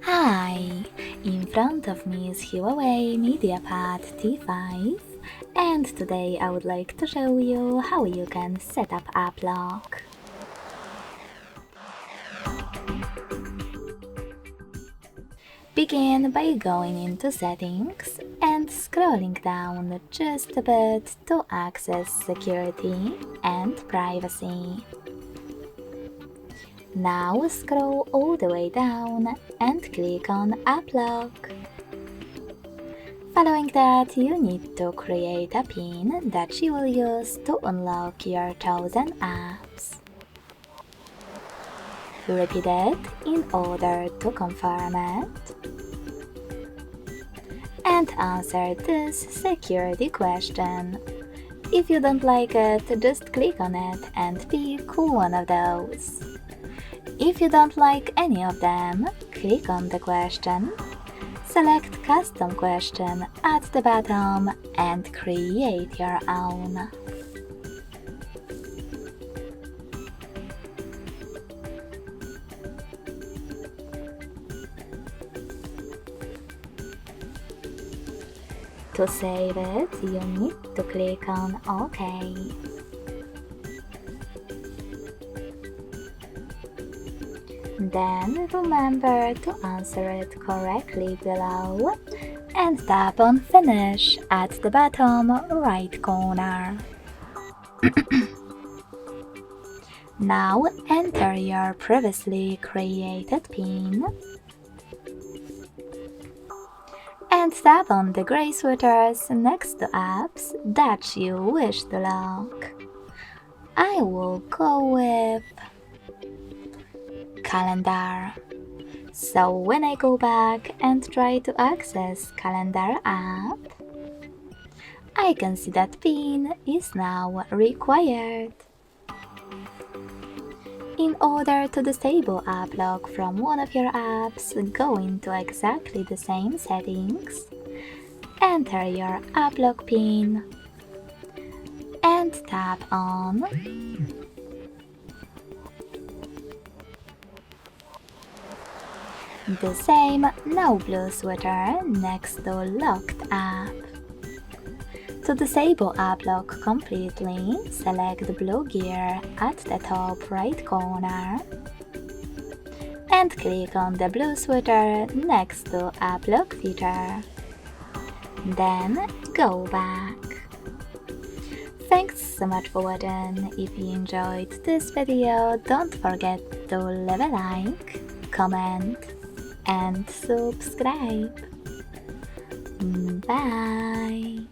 Hi! In front of me is HUAWEI MediaPad T5, and today I would like to show you how you can set up app lock. Begin by going into Settings and scrolling down just a bit to access Security and Privacy. Now scroll all the way down and click on App Lock. Following that, you need to create a PIN that you will use to unlock your chosen apps. Repeat it in order to confirm it. And answer this security question. If you don't like it, just click on it and pick one of those. If you don't like any of them, click on the question, select Custom Question at the bottom and create your own. To save it, you need to click on OK. Then remember to answer it correctly below and tap on Finish at the bottom right corner. Now enter your previously created PIN and tap on the gray sweaters next to apps that you wish to lock. I will go with Calendar. So when I go back and try to access Calendar app, I can see that PIN is now required. In order to disable app lock from one of your apps, go into exactly the same settings, enter your app lock PIN, and tap on the same no blue sweater next to locked app. To disable app lock completely, select the blue gear at the top right corner and click on the blue sweater next to app lock feature. Then go back. Thanks so much for watching. If you enjoyed this video, don't forget to leave a like, comment and subscribe. Bye!